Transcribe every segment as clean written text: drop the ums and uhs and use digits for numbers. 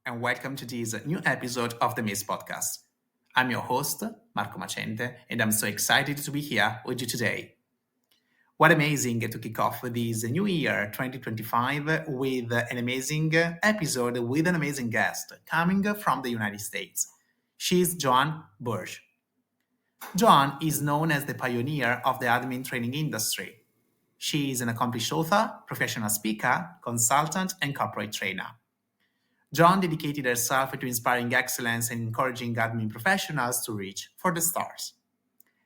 and welcome to this new episode of the MACE Podcast. I'm your host, Marco Macente, and I'm so excited to be here with you today. What amazing to kick off this new year 2025 with an amazing episode with an amazing guest coming from the United States. She's Joan Burge. Joan is known as the pioneer of the admin training industry. She is an accomplished author, professional speaker, consultant, and corporate trainer. Joan dedicated herself to inspiring excellence and encouraging admin professionals to reach for the stars.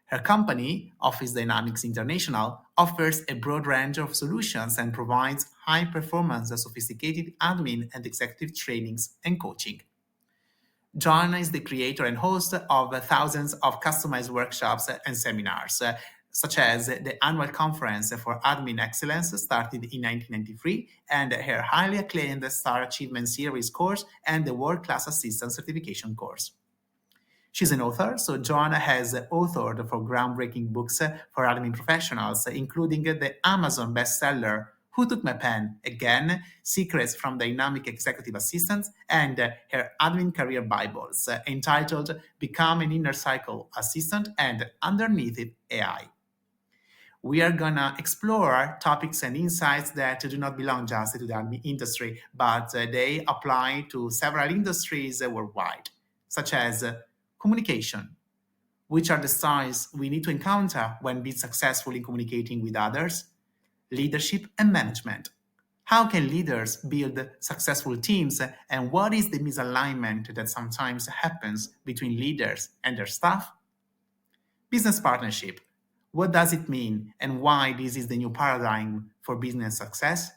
Her company, Office Dynamics International, offers a broad range of solutions and provides high-performance and sophisticated admin and executive trainings and coaching. Joan is the creator and host of thousands of customized workshops and seminars, such as the annual conference for admin excellence started in 1993 and her highly acclaimed Star Achievement Series course and the World Class Assistant Certification course. She's an author, so Joan has authored for groundbreaking books for admin professionals, including the Amazon bestseller Who Took My Pen? Again, Secrets from Dynamic Executive Assistants, and her admin career Bibles, entitled Become an Inner Cycle Assistant and Underneath It AI. We are gonna explore topics and insights that do not belong just to the admin industry, but they apply to several industries worldwide, such as communication. Which are the styles we need to encounter when being successful in communicating with others? Leadership and management. How can leaders build successful teams, and what is the misalignment that sometimes happens between leaders and their staff? Business partnership. What does it mean and why this is the new paradigm for business success?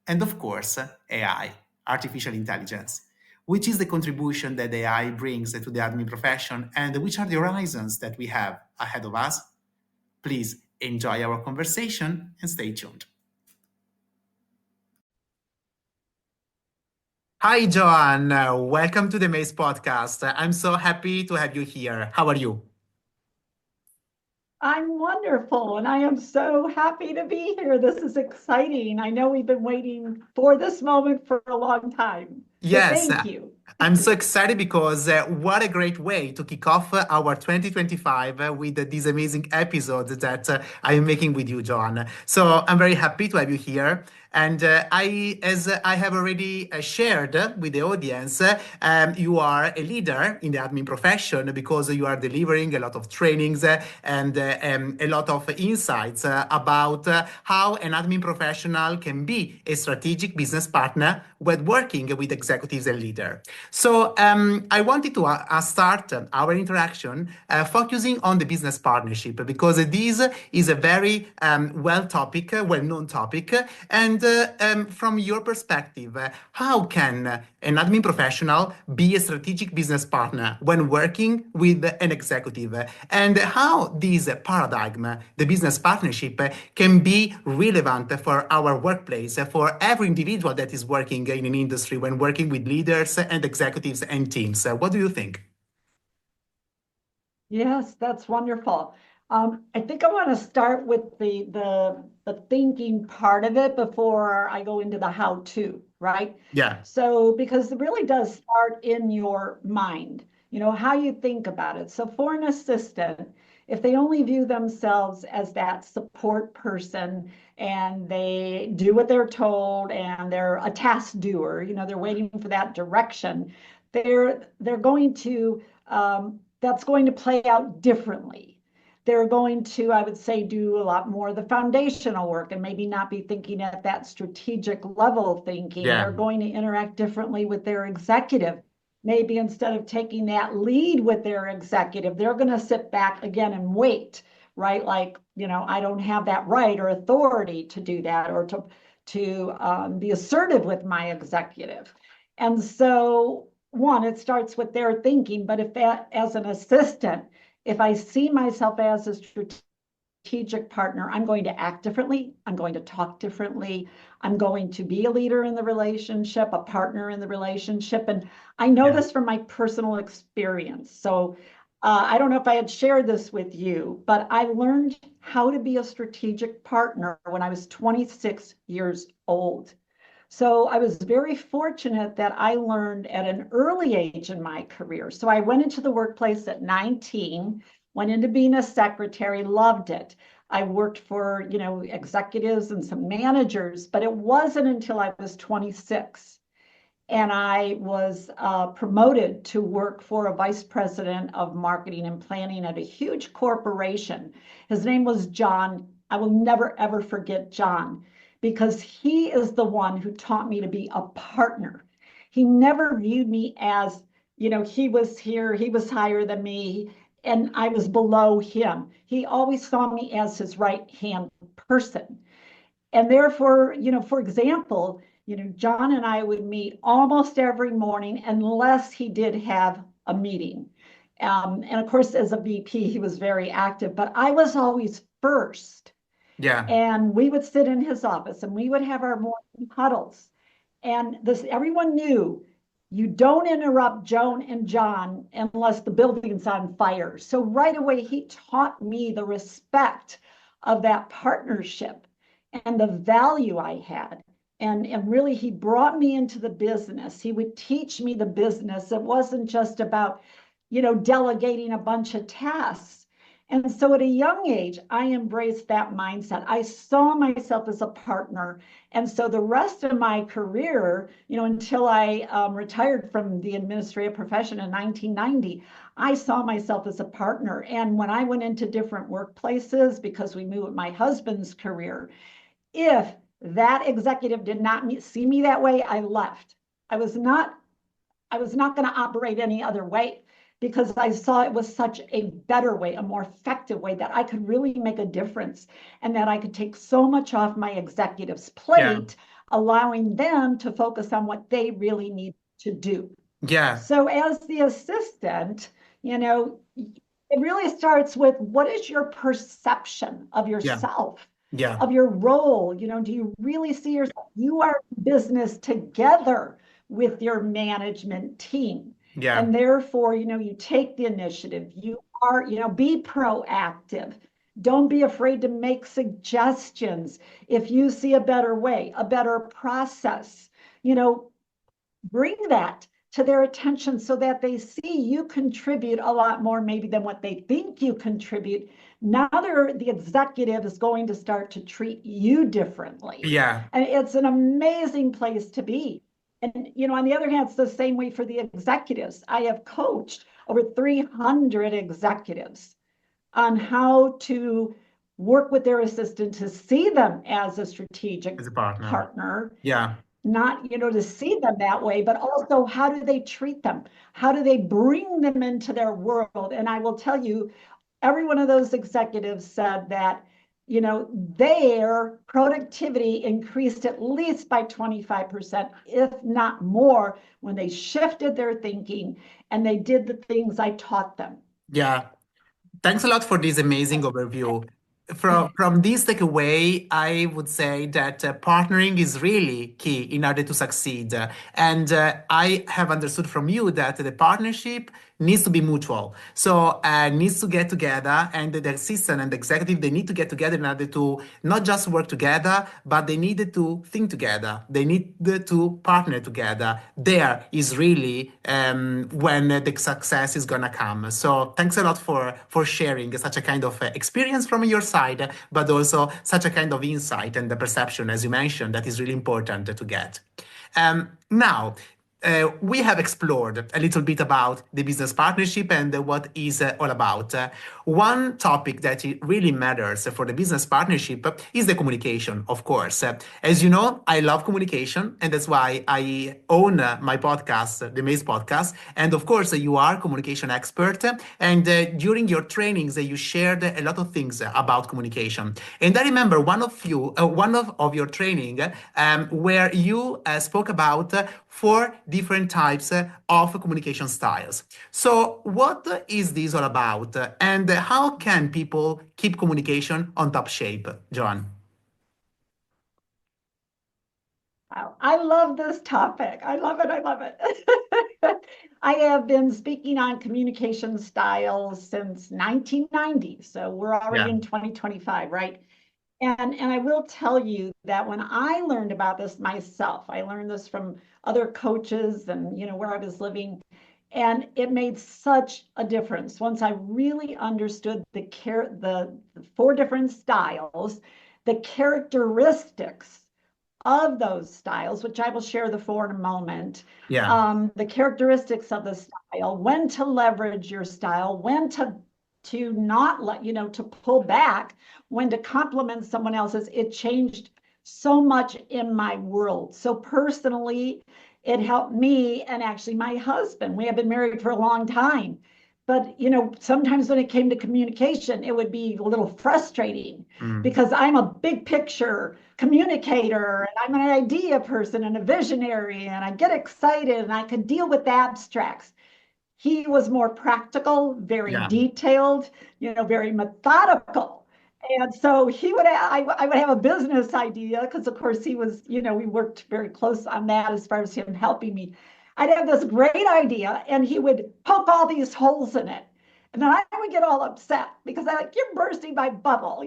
And of course, AI, artificial intelligence. Which is the contribution that AI brings to the admin profession and which are the horizons that we have ahead of us? Please enjoy our conversation and stay tuned. Hi, Joan. Welcome to the MACE Podcast. I'm so happy to have you here. How are you? I'm wonderful, and I am so happy to be here. This is exciting. I know we've been waiting for this moment for a long time. Yes, Thank you. I'm so excited because what a great way to kick off our 2025 with this amazing episode that I am making with you, John. So I'm very happy to have you here. And as I have already shared with the audience, you are a leader in the admin profession because you are delivering a lot of trainings and a lot of insights about how an admin professional can be a strategic business partner when working with executives and leaders. So I wanted to start our interaction focusing on the business partnership because this is a very well-known topic. And from your perspective, how can an admin professional be a strategic business partner when working with an executive? And how this paradigm, the business partnership, can be relevant for our workplace, for every individual that is working in an industry when working with leaders and executives and teams. What do you think? Yes, that's wonderful. I think I want to start with the thinking part of it before I go into the how-to, right? Yeah. So, because it really does start in your mind, how you think about it. So for an assistant, if they only view themselves as that support person and they do what they're told and they're a task doer, they're waiting for that direction, they're going to, that's going to play out differently. They're going to, I would say, do a lot more of the foundational work and maybe not be thinking at that strategic level thinking. Yeah. They're going to interact differently with their executive. Maybe instead of taking that lead with their executive, they're going to sit back again and wait, right? Like, I don't have that right or authority to do that or to be assertive with my executive. And so, one, it starts with their thinking, but if that, as an assistant, if I see myself as a strategic partner, I'm going to act differently. I'm going to talk differently. I'm going to be a leader in the relationship, a partner in the relationship. And I know this from my personal experience. So I don't know if I had shared this with you, but I learned how to be a strategic partner when I was 26 years old. So I was very fortunate that I learned at an early age in my career. So I went into the workplace at 19, went into being a secretary, loved it. I worked for, executives and some managers, but it wasn't until I was 26 and I was promoted to work for a vice president of marketing and planning at a huge corporation. His name was John. I will never, ever forget John because he is the one who taught me to be a partner. He never viewed me as, he was here, he was higher than me, and I was below him. He always saw me as his right-hand person. And therefore, for example, John and I would meet almost every morning unless he did have a meeting. And of course, as a VP, he was very active, but I was always first. Yeah. And we would sit in his office and we would have our morning huddles. And everyone knew you don't interrupt Joan and John unless the building's on fire. So right away, he taught me the respect of that partnership and the value I had. And really, he brought me into the business. He would teach me the business. It wasn't just about, delegating a bunch of tasks. And so at a young age, I embraced that mindset. I saw myself as a partner. And so the rest of my career, until I retired from the administrative profession in 1990, I saw myself as a partner. And when I went into different workplaces, because we moved my husband's career, if that executive did not see me that way, I left. I was not going to operate any other way because I saw it was such a better way, a more effective way that I could really make a difference and that I could take so much off my executive's plate, allowing them to focus on what they really need to do. Yeah. So as the assistant, it really starts with what is your perception of yourself? Yeah. Of your role. Do you really see yourself? You are in business together with your management team. Yeah. And therefore, you take the initiative. You are, be proactive. Don't be afraid to make suggestions. If you see a better way, a better process, bring that to their attention so that they see you contribute a lot more maybe than what they think you contribute. Now the executive is going to start to treat you differently. Yeah. And it's an amazing place to be. And, on the other hand, it's the same way for the executives. I have coached over 300 executives on how to work with their assistant to see them as a strategic As a partner. Yeah. Not, to see them that way, but also how do they treat them? How do they bring them into their world? And I will tell you, every one of those executives said that, their productivity increased at least by 25%, if not more, when they shifted their thinking and they did the things I taught them. Yeah. Thanks a lot for this amazing overview. From this takeaway, I would say that partnering is really key in order to succeed. And I have understood from you that the partnership needs to be mutual. So needs to get together, and the assistant and the executive, they need to get together in order to not just work together, but they need to think together. They need to partner together. There is really when the success is gonna come. So thanks a lot for sharing such a kind of experience from your side, but also such a kind of insight and the perception, as you mentioned, that is really important to get. Now, we have explored a little bit about the business partnership and what is all about. One topic that really matters for the business partnership is the communication, of course. As you know, I love communication, and that's why I own my podcast, the MACE Podcast. And of course, you are a communication expert. And during your trainings, you shared a lot of things about communication. And I remember one of your training where you spoke about 4 different types of communication styles. So what is this all about? And how can people keep communication on top shape, Joan? Wow, I love this topic. I love it. I love it. I have been speaking on communication styles since 1990. So we're already in 2025, right? And I will tell you that when I learned about this myself, I learned this from other coaches and, where I was living. And it made such a difference once I really understood the four different styles, the characteristics of those styles, which I will share the four in a moment. Yeah. The characteristics of the style, when to leverage your style, when to not let, to pull back, when to compliment someone else's. It changed so much in my world. So personally, it helped me and actually my husband. We have been married for a long time. But, sometimes when it came to communication, it would be a little frustrating because I'm a big picture communicator and I'm an idea person and a visionary and I get excited and I could deal with the abstracts. He was more practical, very Yeah. detailed, very methodical. And so I would have a business idea because, of course, he was, we worked very close on that as far as him helping me. I'd have this great idea and he would poke all these holes in it. And then I would get all upset because I'm like, you're bursting my bubble,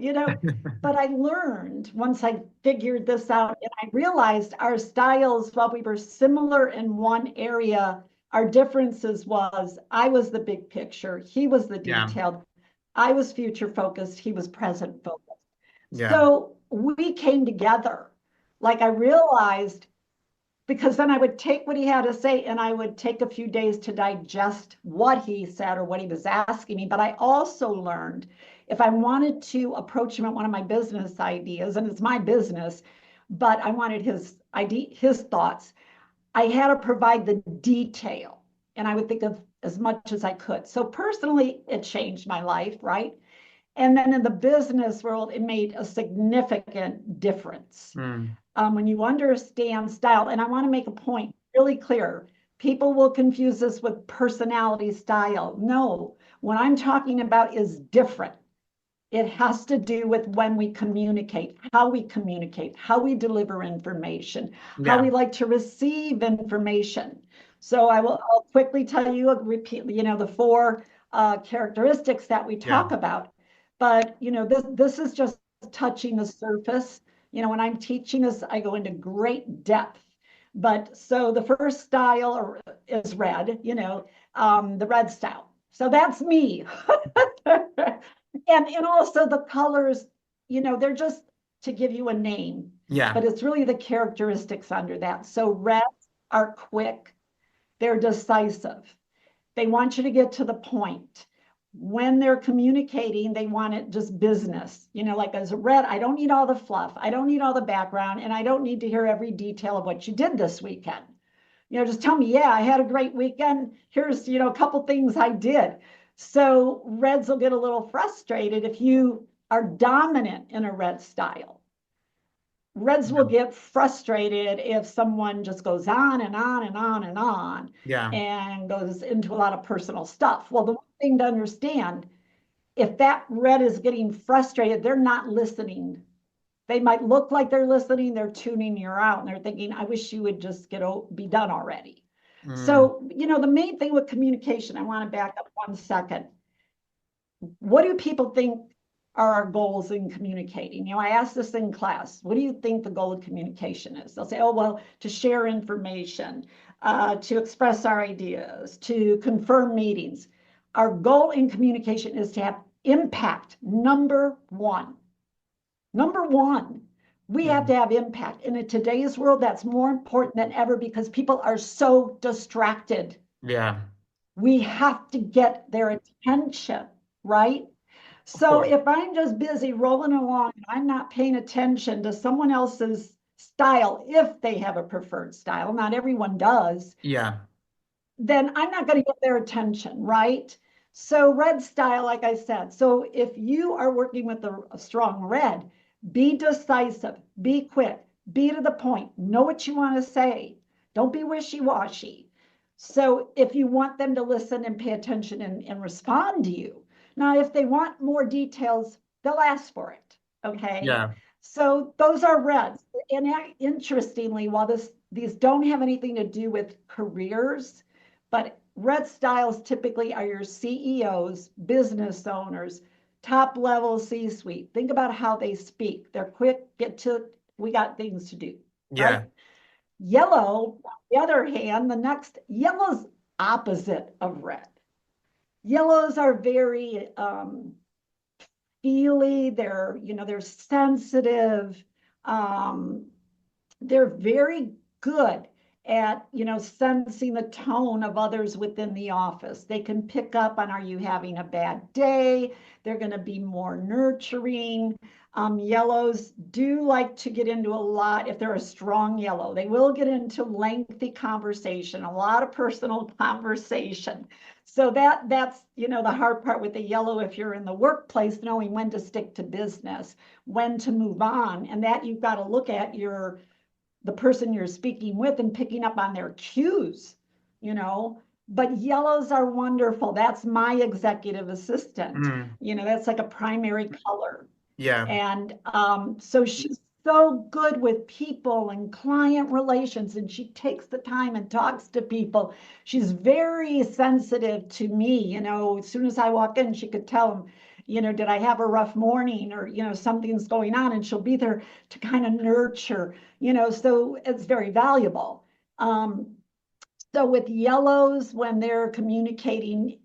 But I learned once I figured this out and I realized our styles, while we were similar in one area, our differences was I was the big picture, he was the Yeah. detailed, I was future focused, he was present focused. Yeah. So we came together. Like I realized, because then I would take what he had to say and I would take a few days to digest what he said or what he was asking me. But I also learned if I wanted to approach him at one of my business ideas, and it's my business, but I wanted his thoughts, I had to provide the detail and I would think of as much as I could. So personally, it changed my life, right? And then in the business world, it made a significant difference. When you understand style, and I want to make a point really clear, people will confuse this with personality style. No, what I'm talking about is different. It has to do with when we communicate, how we deliver information, how Yeah. we like to receive information. So I'll quickly tell you, repeat, the four characteristics that we Yeah. talk about. But this is just touching the surface. When I'm teaching this, I go into great depth. But so the first style is red, the red style. So that's me. And also the colors, they're just to give you a name, Yeah. but it's really the characteristics under that. So reds are quick, they're decisive. They want you to get to the point. When they're communicating, they want it just business. Like as a red, I don't need all the fluff, I don't need all the background, and I don't need to hear every detail of what you did this weekend. Just tell me, yeah, I had a great weekend. Here's, a couple things I did. So reds will get a little frustrated if you are dominant in a red style. Reds will get frustrated if someone just goes on and on and on and on Yeah. and goes into a lot of personal stuff. Well, the one thing to understand, if that red is getting frustrated, they're not listening. They might look like they're listening, they're tuning you out, and they're thinking, I wish you would just be done already. So, the main thing with communication, I want to back up 1 second. What do people think are our goals in communicating? I asked this in class. What do you think the goal of communication is? They'll say, oh, well, to share information, to express our ideas, to confirm meetings. Our goal in communication is to have impact, number one. Number one, we have to have impact. And in today's world, that's more important than ever because people are so distracted. Yeah. We have to get their attention, right? So if I'm just busy rolling along and I'm not paying attention to someone else's style, if they have a preferred style, not everyone does, Yeah. then I'm not going to get their attention, right? So red style, like I said. So if you are working with a strong red, be decisive, be quick, be to the point, know what you want to say. Don't be wishy-washy. So if you want them to listen and pay attention and respond to you. Now, if they want more details, they'll ask for it, okay? Yeah. So those are reds. And interestingly, while these don't have anything to do with careers, but red styles typically are your CEOs, business owners, top level C-suite. Think about how they speak. They're quick, we got things to do, Yeah. right? Yellow, on the other hand, yellow's opposite of red. Yellows are very feely, they're sensitive. Um, they're very good at sensing the tone of others within the office. They can pick up on, are you having a bad day? They're going to be more nurturing. Yellows do like to get into a lot. If they're a strong yellow, they will get into lengthy conversation, a lot of personal conversation. So that's the hard part with the yellow, if you're in the workplace, knowing when to stick to business, when to move on, and that you've got to look at the person you're speaking with and picking up on their cues, but yellows are wonderful. That's my executive assistant. Mm. That's like a primary color. Yeah. And so she's so good with people and client relations, and she takes the time and talks to people. She's very sensitive to me. As soon as I walk in, she could tell them, did I have a rough morning, or, something's going on, and she'll be there to kind of nurture, so it's very valuable. So with yellows, when they're communicating,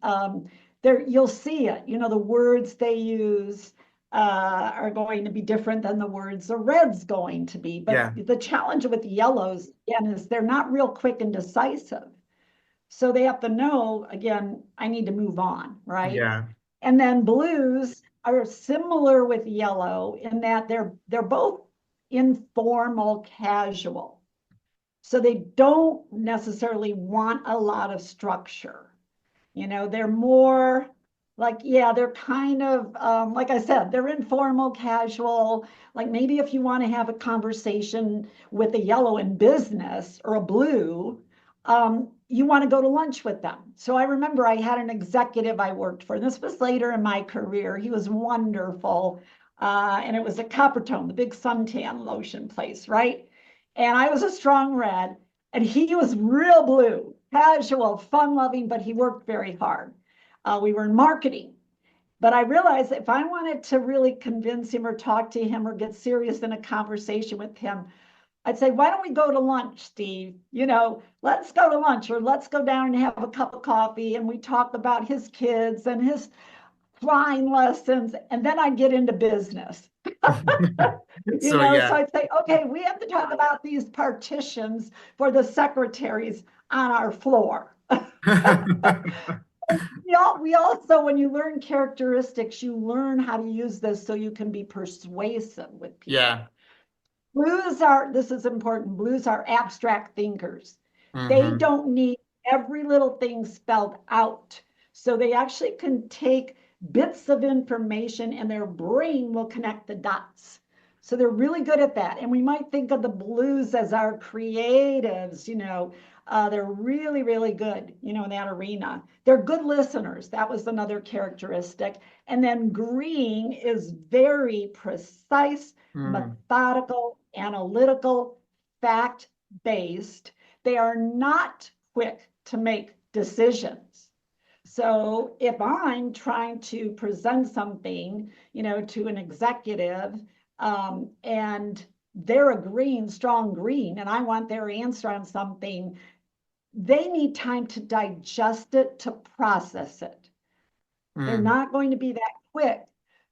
you'll see it, the words they use are going to be different than the words the red's going to be. But Yeah. the challenge with yellows, again, is they're not real quick and decisive. So they have to know, again, I need to move on, right? Yeah. And then blues are similar with yellow in that they're both informal, casual. So they don't necessarily want a lot of structure. They're more like, yeah, they're kind of, like I said, they're informal, casual. Like maybe if you want to have a conversation with a yellow in business or a blue, you want to go to lunch with them. So I remember I had an executive I worked for, and this was later in my career. He was wonderful. And it was at Coppertone, the big suntan lotion place, right? And I was a strong red, and he was real blue, casual, fun loving, but he worked very hard. We were in marketing. But I realized if I wanted to really convince him or talk to him or get serious in a conversation with him, I'd say, why don't we go to lunch, Steve? Let's go to lunch, or let's go down and have a cup of coffee, and we talk about his kids and his flying lessons, and then I'd get into business. So So yeah. I'd say, okay, we have to talk about these partitions for the secretaries on our floor. We also, when you learn characteristics, you learn how to use this so you can be persuasive with Yeah. people. This is important, blues are abstract thinkers. They Hmm. don't need every little thing spelled out. So they actually can take bits of information and their brain will connect the dots. So they're really good at that. And we might think of the blues as our creatives, they're really, really good, in that arena. They're good listeners. That was another characteristic. And then green is very precise, Mm. methodical, analytical, fact-based. They are not quick to make decisions. So if I'm trying to present something, to an executive, and they're a strong green, and I want their answer on something, they need time to digest it, to process it. They're Mm. not going to be that quick.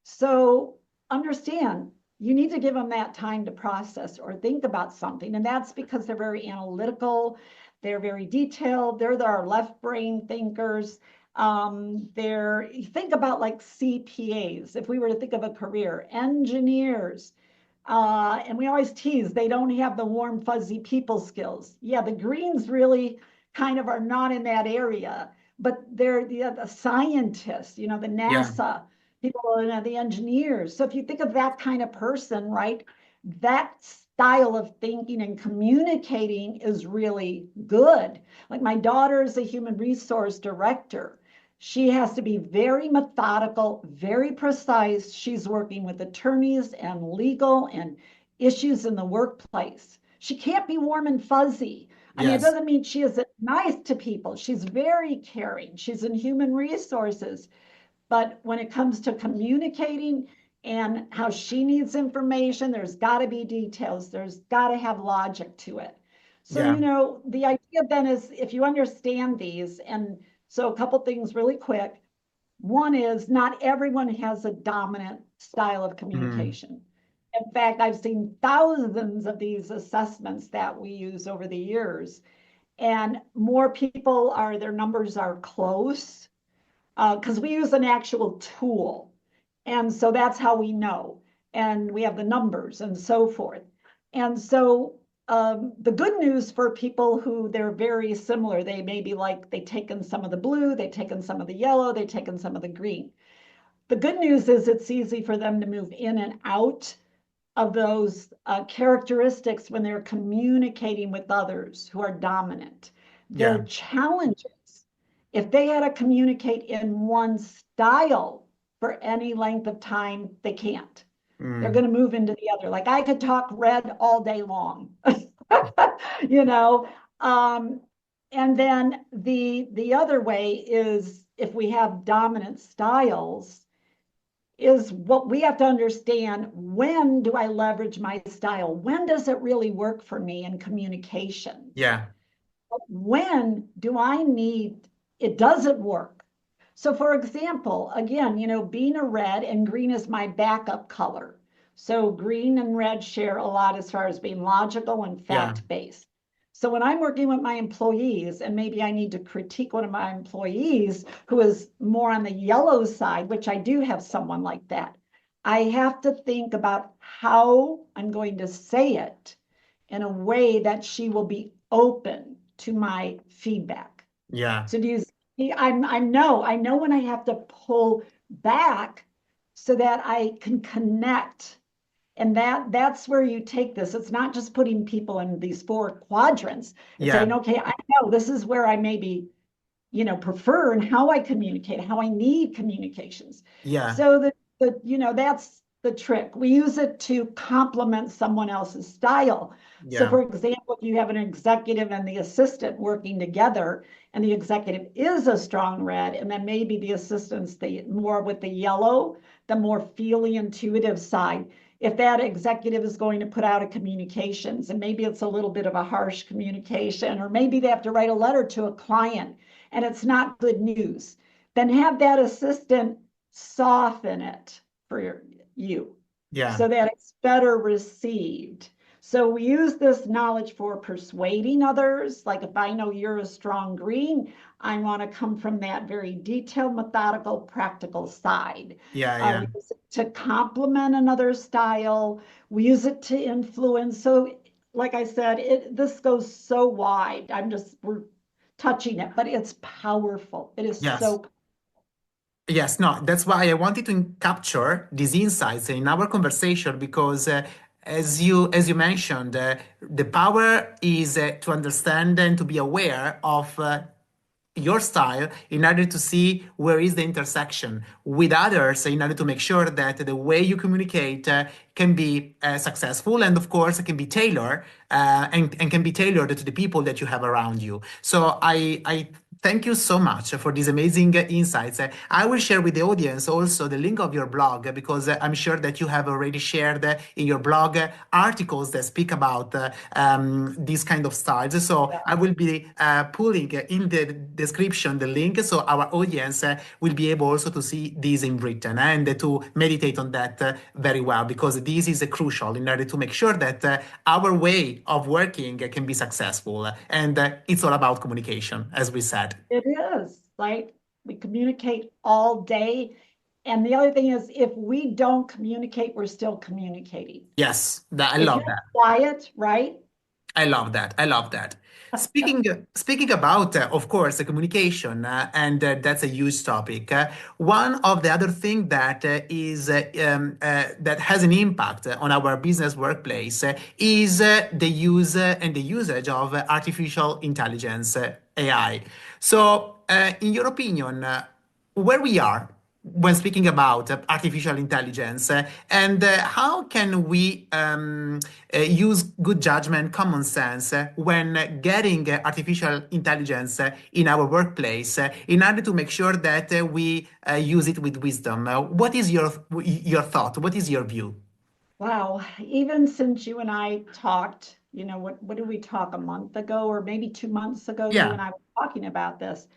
So understand, you need to give them that time to process or think about something. And that's because they're very analytical, they're very detailed, they're our left brain thinkers. Think about like CPAs, if we were to think of a career, engineers. And we always tease, they don't have the warm, fuzzy people skills. Yeah, the greens really kind of are not in that area, but they're the scientists, the Yeah. NASA people, and the engineers. So if you think of that kind of person, right, that style of thinking and communicating is really good. Like my daughter is a human resource director. She has to be very methodical, very precise. She's working with attorneys and legal and issues in the workplace. She can't be warm and fuzzy. I mean, it Yes. doesn't mean she isn't nice to people. She's very caring. She's in human resources, But when it comes to communicating and how she needs information, there's got to be details. There's got to have logic to it. So, Yeah. the idea then is if you understand these, and so a couple things really quick. One is not everyone has a dominant style of Mm. communication. In fact, I've seen thousands of these assessments that we use over the years, and more people are, their numbers are close because we use an actual tool. And so that's how we know. And we have the numbers and so forth. And so the good news for people who they're very similar, they may be like they've taken some of the blue, they've taken some of the yellow, they've taken some of the green. The good news is it's easy for them to move in and out of those characteristics when they're communicating with others who are dominant. Yeah. The challenges, if they had to communicate in one style for any length of time, they can't. They're Mm. going to move into the other. Like I could talk red all day long, you know. Um, and then the other way is if we have dominant styles, is what we have to understand. When do I leverage my style? When does it really work for me in communications? Yeah. When do I need it doesn't work? So, for example, again, being a red and green is my backup color. So, green and red share a lot as far as being logical and Yeah. fact based. So, when I'm working with my employees, and maybe I need to critique one of my employees who is more on the yellow side, which I do have someone like that, I have to think about how I'm going to say it in a way that she will be open to my feedback. Yeah. So do you see, I know when I have to pull back so that I can connect. And that's where you take this. It's not just putting people in these four quadrants. It's Yeah. saying, okay, I know this is where I maybe, prefer and how I communicate, how I need communications. Yeah. So that's the trick. We use it to complement someone else's style. So Yeah. for example, if you have an executive and the assistant working together, and the executive is a strong red, and then maybe the assistant's the more with the yellow, the more feely intuitive side. If that executive is going to put out a communications, and maybe it's a little bit of a harsh communication, or maybe they have to write a letter to a client and it's not good news, then have that assistant soften it for you Yeah. so that it's better received. So we use this knowledge for persuading others. Like if I know you're a strong green, I want to come from that very detailed, methodical, practical side. Yeah. Yeah. We use it to complement another style. We use it to influence. So, like I said, this goes so wide. We're touching it, but it's powerful. It is Yes. so. Yes, no, that's why I wanted to capture these insights in our conversation because as you mentioned, the power is to understand and to be aware of your style in order to see where is the intersection with others in order to make sure that the way you communicate can be successful and of course it can be tailored and can be tailored to the people that you have around you. So I thank you so much for these amazing insights. I will share with the audience also the link of your blog because I'm sure that you have already shared in your blog articles that speak about these kind of styles. So I will be pulling in the description the link so our audience will be able also to see these in written and to meditate on that very well because this is crucial in order to make sure that our way of working can be successful. And it's all about communication, as we said. It is, right? We communicate all day. And the other thing is, if we don't communicate, we're still communicating. Yes, I If love you're that. quiet, right? I love that. I love that. Speaking about, of course, the communication, and that's a huge topic. One of the other thing that that has an impact on our business workplace is the use and the usage of artificial intelligence, AI. So, in your opinion, where we are? when speaking about artificial intelligence, and how can we use good judgment, common sense when getting artificial intelligence in our workplace in order to make sure that we use it with wisdom. What is your thought? What is your view? Wow, even since you and I talked, what did we talk a month ago or maybe 2 months ago, you Yeah, and I were talking about this.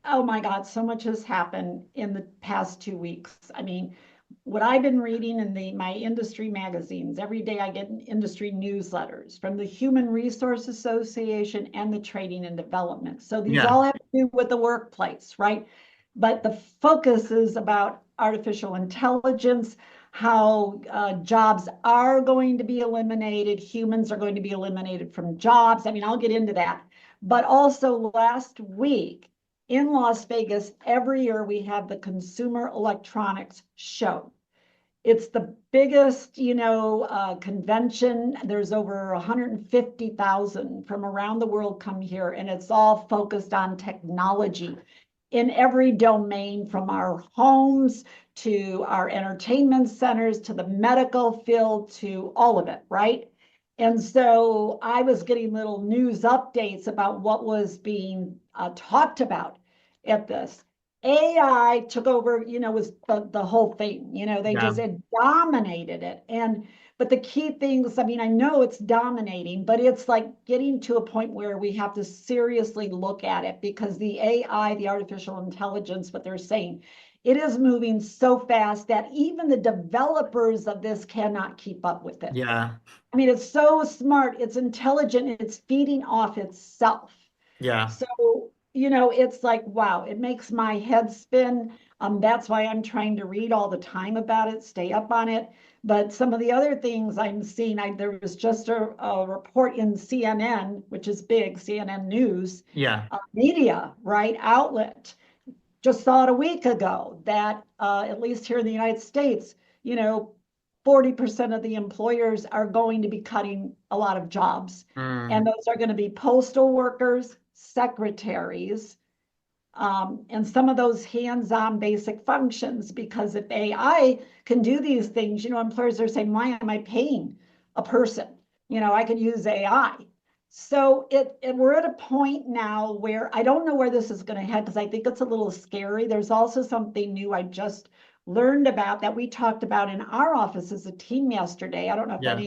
Oh my God, so much has happened in the past 2 weeks. I mean, what I've been reading in my industry magazines, every day I get industry newsletters from the Human Resource Association and the Training and Development. So these yeah, all have to do with the workplace, right? But the focus is about artificial intelligence, how jobs are going to be eliminated, humans are going to be eliminated from jobs. I mean, I'll get into that. But also last week, in Las Vegas, every year we have the Consumer Electronics Show. It's the biggest, convention. There's over 150,000 from around the world come here, and it's all focused on technology in every domain, from our homes to our entertainment centers to the medical field to all of it, right? And so I was getting little news updates about what was being talked about at this. AI took over, was the whole thing. They yeah, just it dominated it. But the key things, I mean, I know it's dominating, but it's like getting to a point where we have to seriously look at it, because the AI, the artificial intelligence, what they're saying, it is moving so fast that even the developers of this cannot keep up with it. yeah, I mean, it's so smart, it's intelligent, it's feeding off itself. yeah, So, it's like, wow, it makes my head spin. That's why I'm trying to read all the time about it, stay up on it. But some of the other things I'm seeing, there was just a report in CNN, which is big, CNN News, yeah, media, right, outlet. Just saw it a week ago that at least here in the United States, you know, 40% of the employers are going to be cutting a lot of jobs. And mm, those are going to be postal workers, secretaries, and some of those hands-on basic functions. Because if AI can do these things, employers are saying, why am I paying a person? I could use AI. So we're at a point now where I don't know where this is going to head, because I think it's a little scary. There's also something new I just learned about that we talked about in our office as a team yesterday. I don't know yeah,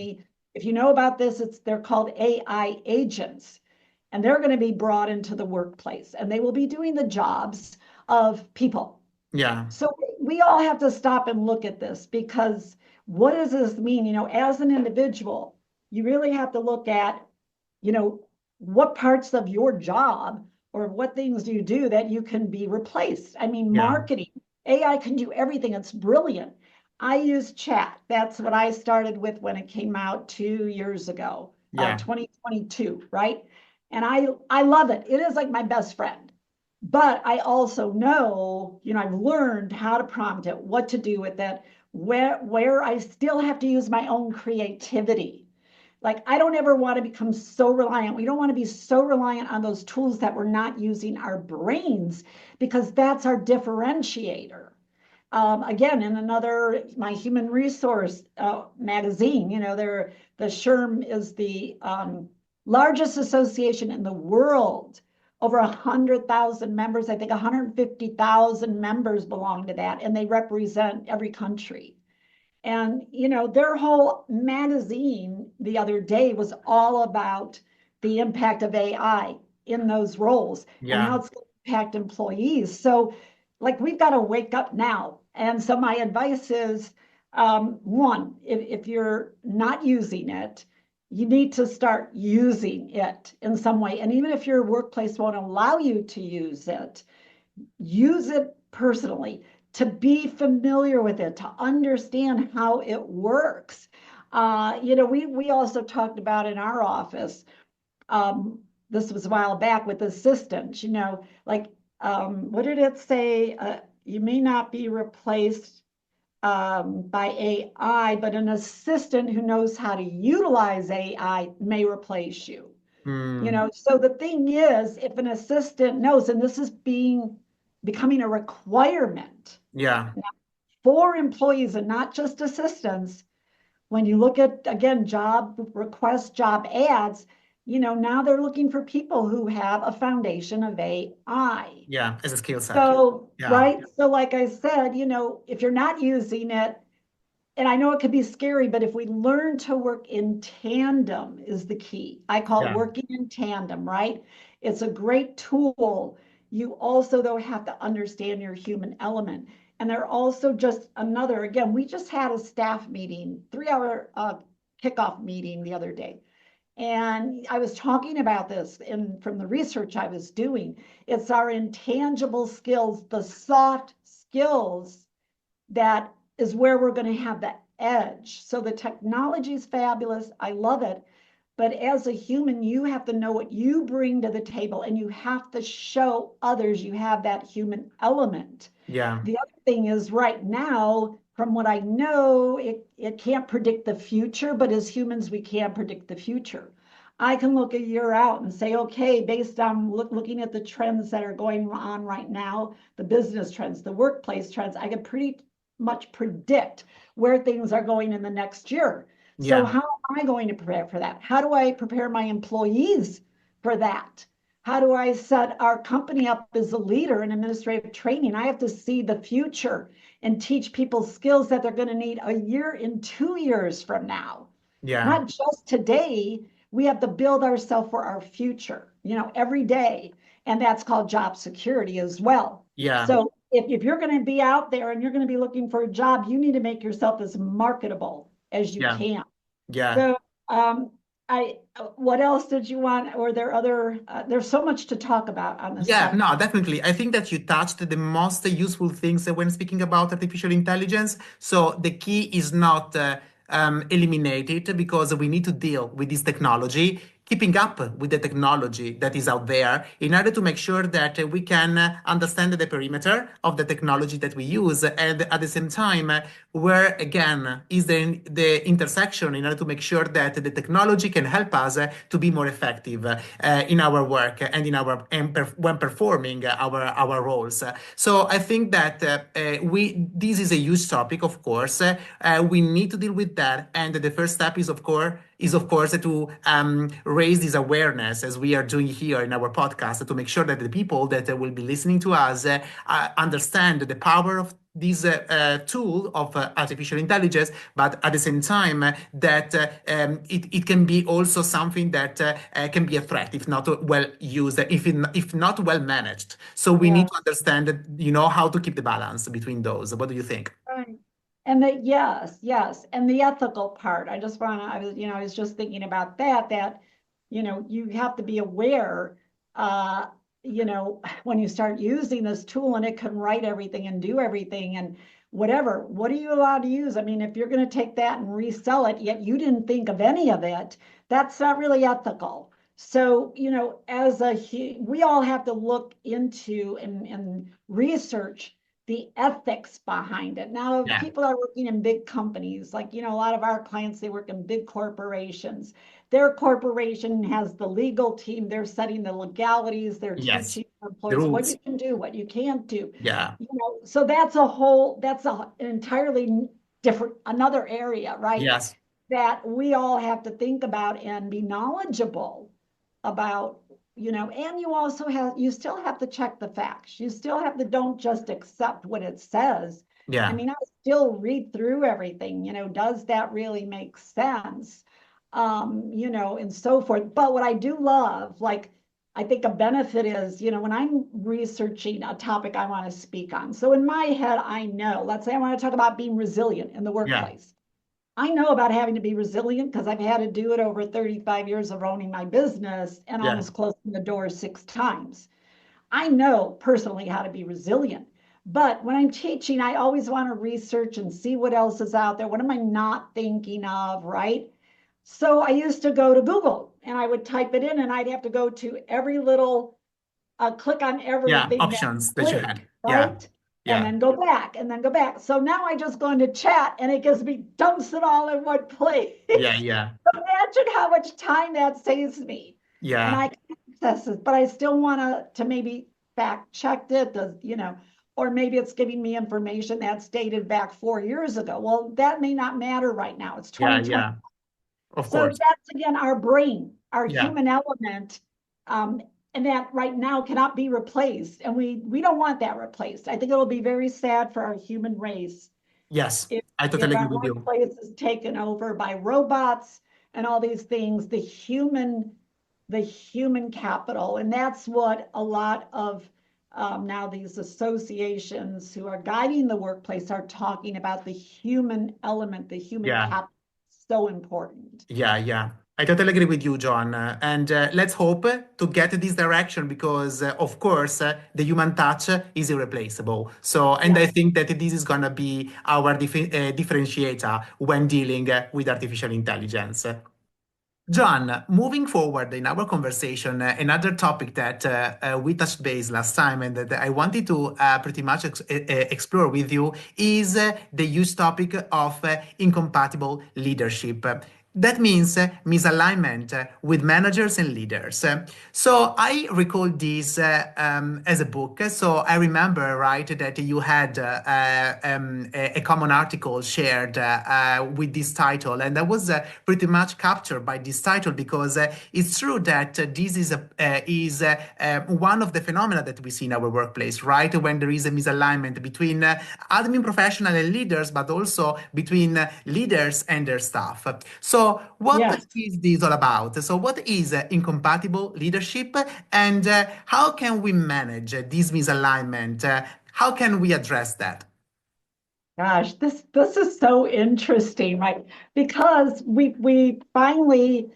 if you know about this. They're called AI agents, and they're going to be brought into the workplace, and they will be doing the jobs of people. yeah, So we all have to stop and look at this, because what does this mean? As an individual, you really have to look at, you know, what parts of your job or what things do you do that you can be replaced. I mean, yeah, marketing, AI can do everything. It's brilliant. I use chat. That's what I started with when it came out 2 years ago, yeah, 2022, right? And I love it. It is like my best friend. But I also know, I've learned how to prompt it, what to do with it, where I still have to use my own creativity. Like, I don't ever want to become so reliant. We don't want to be so reliant on those tools that we're not using our brains, because that's our differentiator. Again, in my human resource magazine, the SHRM is the largest association in the world. Over 100,000 members, I think 150,000 members belong to that, and they represent every country. And, their whole magazine the other day was all about the impact of AI in those roles and how yeah, it's going to impact employees. So, like, we've got to wake up now. And so, my advice is, one, if you're not using it, you need to start using it in some way. And even if your workplace won't allow you to use it personally, to be familiar with it, to understand how it works. We also talked about in our office, um, this was a while back, with assistants, like, what did it say? You may not be replaced by AI, but an assistant who knows how to utilize AI may replace you. mm, So the thing is, if an assistant knows, and this is being becoming a requirement Yeah. for employees and not just assistants. When you look at, again, job requests, job ads, now they're looking for people who have a foundation of AI. Yeah. As a skill set. So, Yeah. right. So, like I said, if you're not using it, and I know it could be scary, but if we learn to work in tandem is the key. I call it Yeah. working in tandem, right? It's a great tool. You also, though, have to understand your human element. And they're also just another, again, we just had a staff meeting, 3-hour kickoff meeting the other day. And I was talking about this from the research I was doing. It's our intangible skills, the soft skills that is where we're going to have the edge. So the technology is fabulous. I love it. But as a human, you have to know what you bring to the table and you have to show others you have that human element. Yeah. The other thing is right now, from what I know, it can't predict the future, but as humans, we can predict the future. I can look a year out and say, okay, based on looking at the trends that are going on right now, the business trends, the workplace trends, I can pretty much predict where things are going in the next year. So Yeah. how am I going to prepare for that? How do I prepare my employees for that? How do I set our company up as a leader in administrative training? I have to see the future and teach people skills that they're going to need a year and 2 years from now. Yeah. Not just today. We have to build ourselves for our future, every day. And that's called job security as well. Yeah. So if you're going to be out there and you're going to be looking for a job, you need to make yourself as marketable as you Yeah. can. Yeah. So, what else did you want? Or there other? There's so much to talk about on this Yeah, subject. no, definitely. I think that you touched the most useful things when speaking about artificial intelligence. So the key is not eliminate it because we need to deal with this technology, keeping up with the technology that is out there in order to make sure that we can understand the perimeter of the technology that we use. And at the same time, where again is the intersection in order to make sure that the technology can help us to be more effective in our work and when performing our roles. So I think that we this is a huge topic, of course. We need to deal with that, and the first step is of course to raise this awareness as we are doing here in our podcast to make sure that the people that will be listening to us understand the power of this tool of artificial intelligence, but at the same time that it can be also something that can be a threat if not well used, if not well managed. So we Yeah. need to understand, how to keep the balance between those. What do you think? Right. And yes, yes. And the ethical part, I was just thinking about that, you have to be aware, uh, when you start using this tool and it can write everything and do everything and whatever, what are you allowed to use? I mean, if you're going to take that and resell it, yet you didn't think of any of it, that's not really ethical. So, we all have to look into and research the ethics behind it. Now, if Yeah. people are working in big companies, like, a lot of our clients, they work in big corporations. Their corporation has the legal team, they're setting the legalities, they're Yes. teaching The employees what rules. you can do, what you can't do. Yeah. So that's an entirely different, another area, right? Yes. That we all have to think about and be knowledgeable about, and you still have to check the facts. You still have to, don't just accept what it says. I Yeah. mean, I still read through everything, does that really make sense? And so forth. But what I do love, like, I think a benefit is, when I'm researching a topic I want to speak on. So in my head, I know, let's say I want to talk about being resilient in the Yeah. workplace. I know about having to be resilient because I've had to do it over 35 years of owning my business and Yeah. almost closing the door 6 times. I know personally how to be resilient. But when I'm teaching, I always want to research and see what else is out there. What am I not thinking of, right? So I used to go to Google and I would type it in and I'd have to go to every little click on Yeah. everything that Options that you link, had. Yeah. right? And Yeah. then go back and then go back. So now I just go into chat and it gives me, dumps it all in one place. Yeah. Yeah. Imagine how much time that saves me. And Yeah. I can access it, but I still want to maybe fact checked it? Or maybe it's giving me information that's dated back 4 years ago. Well, that may not matter right now. It's Yeah, 2020. yeah, of So course. that's again our brain, our Yeah. human element, and that right now cannot be replaced. And we don't want that replaced. I think it'll be very sad for our human race Yes, if I if totally agree our with you. workplace is taken over by robots and all these things, the human capital. And that's what a lot of now these associations who are guiding the workplace are talking about, the human element, the human Yeah. capital. So important. Yeah, yeah. I totally agree with you, John. And let's hope to get this direction because, of course, the human touch is irreplaceable. So, and I Yes. think that this is going to be our differentiator when dealing with artificial intelligence. John, moving forward in our conversation, another topic that we touched base last time and that I wanted to pretty much explore with you is the use topic of incompatible leadership. That means misalignment with managers and leaders. So I recall this as a book. So I remember, right, that you had a common article shared with this title, and I was pretty much captured by this title because it's true that this is one of the phenomena that we see in our workplace, right? When there is a misalignment between admin professional and leaders, but also between leaders and their staff. So, what Yes. is this all about? So, what is incompatible leadership, and how can we manage this misalignment? How can we address that? Gosh, this is so interesting, right? Because we finally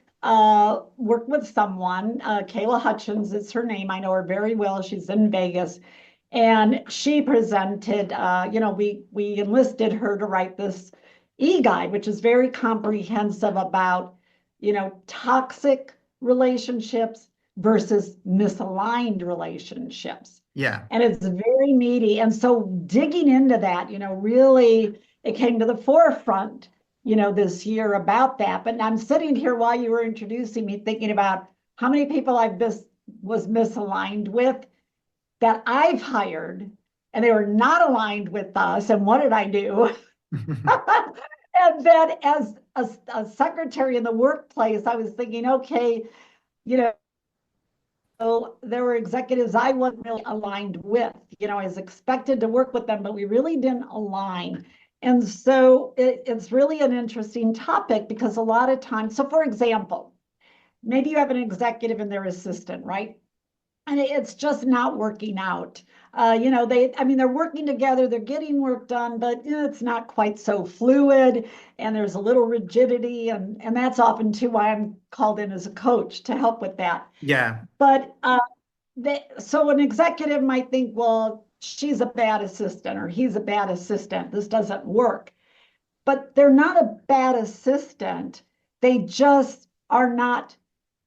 worked with someone, Kayla Hutchins is her name. I know her very well. She's in Vegas, and she presented. We enlisted her to write this e-guide, which is very comprehensive about toxic relationships versus misaligned relationships. Yeah, And it's very meaty. And so digging into that, really it came to the forefront, this year about that. But I'm sitting here while you were introducing me thinking about how many people was misaligned with that I've hired and they were not aligned with us. And what did I do? And then as a secretary in the workplace, I was thinking, okay, you know, so there were executives I wasn't really aligned with. I was expected to work with them, but we really didn't align. And so it's really an interesting topic because a lot of times, so for example, maybe you have an executive and their assistant, right? And it's just not working out. They're working together, they're getting work done, but it's not quite so fluid, and there's a little rigidity, and that's often too why I'm called in as a coach to help with that. yeah, But so an executive might think, well, she's a bad assistant or he's a bad assistant. This doesn't work. But they're not a bad assistant. They just are not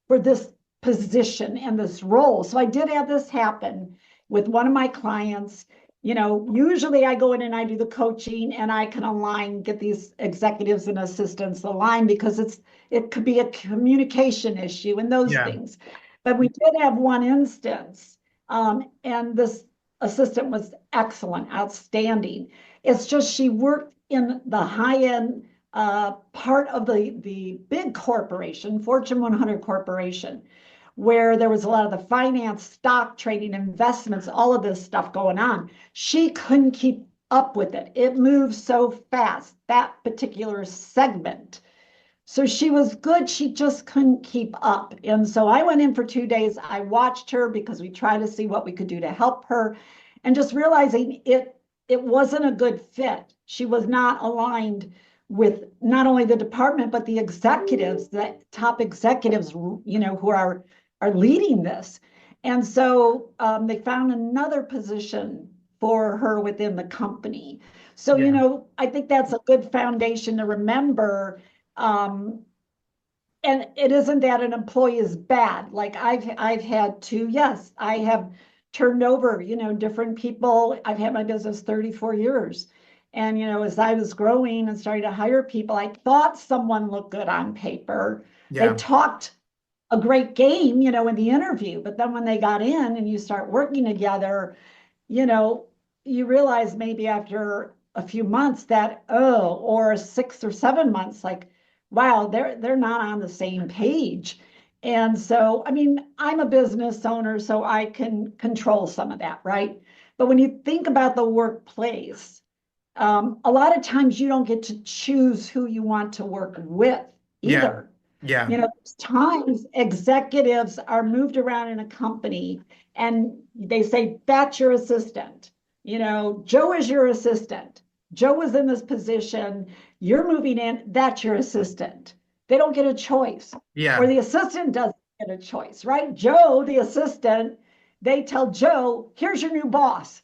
for this position and this role. So I did have this happen with one of my clients. Usually I go in and I do the coaching and I can align, get these executives and assistants aligned because it could be a communication issue and those yeah, things. But we did have one instance, and this assistant was excellent, outstanding. It's just she worked in the high end part of the big corporation, Fortune 100 corporation, where there was a lot of the finance, stock trading, investments, all of this stuff going on. She couldn't keep up with it. It moved so fast, that particular segment. So she was good, she just couldn't keep up. And so I went in for 2 days. I watched her because we tried to see what we could do to help her, and just realizing it wasn't a good fit. She was not aligned with not only the department, but the executives, the top executives, who are leading this. And so they found another position for her within the company. So, yeah, I think that's a good foundation to remember. And it isn't that an employee is bad. Like I've had to, yes, I have turned over, different people. I've had my business 34 years. And, as I was growing and starting to hire people, I thought someone looked good on paper. They yeah, talked a great game, in the interview. But then when they got in and you start working together, you know, you realize maybe after a few months that, oh, or 6 or 7 months, like, wow, they're not on the same page. And so, I mean, I'm a business owner, so I can control some of that, right? But when you think about the workplace, a lot of times you don't get to choose who you want to work with Yeah. either. Yeah. Times executives are moved around in a company and they say, that's your assistant. Joe is your assistant. Joe is in this position. You're moving in. That's your assistant. They don't get a choice. Or Yeah. the assistant doesn't get a choice, right? Joe, the assistant, they tell Joe, here's your new boss.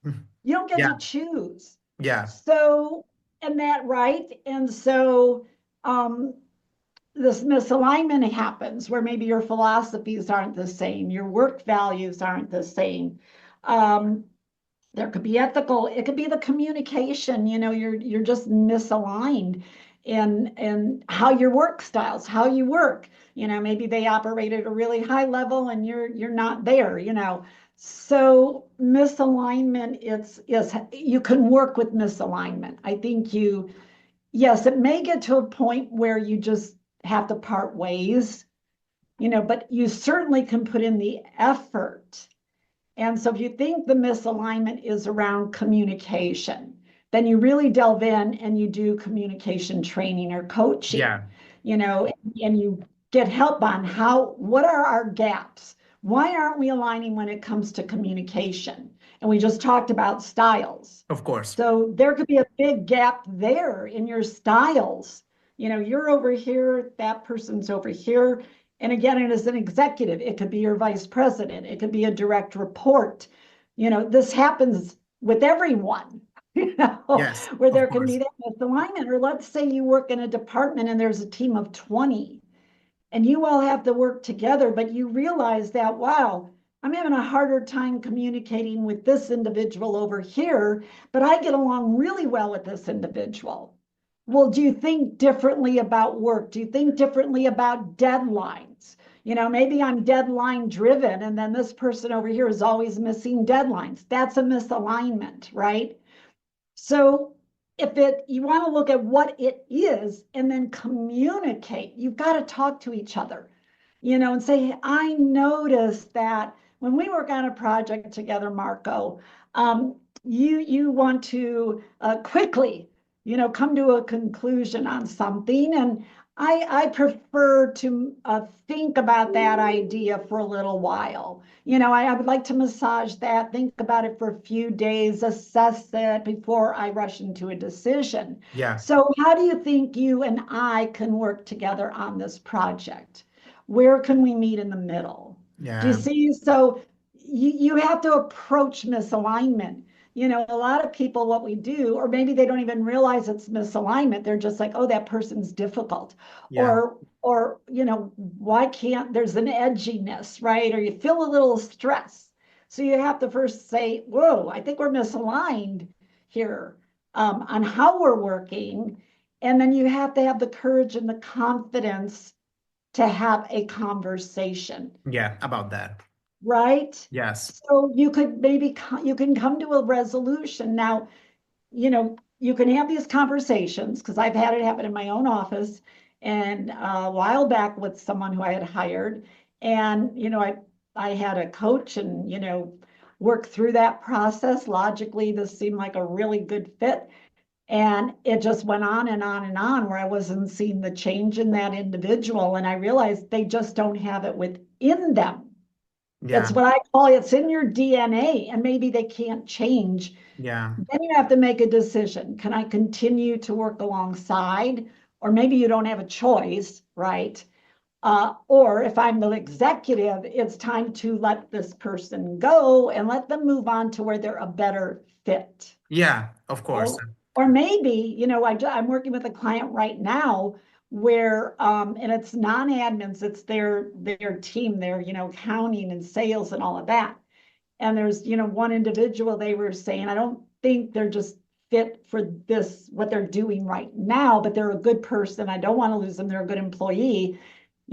You don't get Yeah. to choose. Yeah. So, and that, right? And so, this misalignment happens where maybe your philosophies aren't the same, your work values aren't the same. Um, there could be ethical, it could be the communication, you're just misaligned in how your work styles, how you work. Maybe they operate at a really high level and you're not there. So misalignment is you can work with misalignment. I think yes, it may get to a point where you just have to part ways, but you certainly can put in the effort. And so if you think the misalignment is around communication, then you really delve in and you do communication training or coaching, Yeah. and you get help on what are our gaps? Why aren't we aligning when it comes to communication? And we just talked about styles. Of course. So there could be a big gap there in your styles. You're over here, that person's over here. And again, it is an executive. It could be your vice president. It could be a direct report. This happens with everyone, Yes, where of there can be course. that misalignment. Or let's say you work in a department and there's a team of 20 and you all have to work together, but you realize that, wow, I'm having a harder time communicating with this individual over here, but I get along really well with this individual. Well, do you think differently about work? Do you think differently about deadlines? Maybe I'm deadline driven, and then this person over here is always missing deadlines. That's a misalignment, right? So you want to look at what it is and then communicate, you've got to talk to each other, and say, I noticed that when we work on a project together, Marco, you want to quickly, come to a conclusion on something. And I prefer to think about that idea for a little while. I would like to massage that, think about it for a few days, assess it before I rush into a decision. Yeah. So, how do you think you and I can work together on this project? Where can we meet in the middle? Do you Yeah. see? So, you have to approach misalignment. A lot of people, what we do, or maybe they don't even realize it's misalignment. They're just like, oh, that person's difficult. Yeah. Or, why can't, there's an edginess, right? Or you feel a little stress. So you have to first say, whoa, I think we're misaligned here on how we're working. And then you have to have the courage and the confidence to have a conversation, Yeah. About that. right? Yes. So you could maybe you can come to a resolution. Now, you can have these conversations, because I've had it happen in my own office and a while back with someone who I had hired. And, I had a coach and, work through that process. Logically, this seemed like a really good fit. And it just went on and on and on, where I wasn't seeing the change in that individual. And I realized they just don't have it within them. Yeah. It's what I call, it's in your DNA, and maybe they can't change. Yeah. Then you have to make a decision. Can I continue to work alongside? Or maybe you don't have a choice, right? Or if I'm the executive, it's time to let this person go and let them move on to where they're a better fit. Yeah. Of course. Or maybe, I'm working with a client right now where, and it's non-admins, it's their team, their, accounting and sales and all of that. And there's, one individual, they were saying, I don't think they're just fit for this, what they're doing right now, but they're a good person. I don't want to lose them. They're a good employee.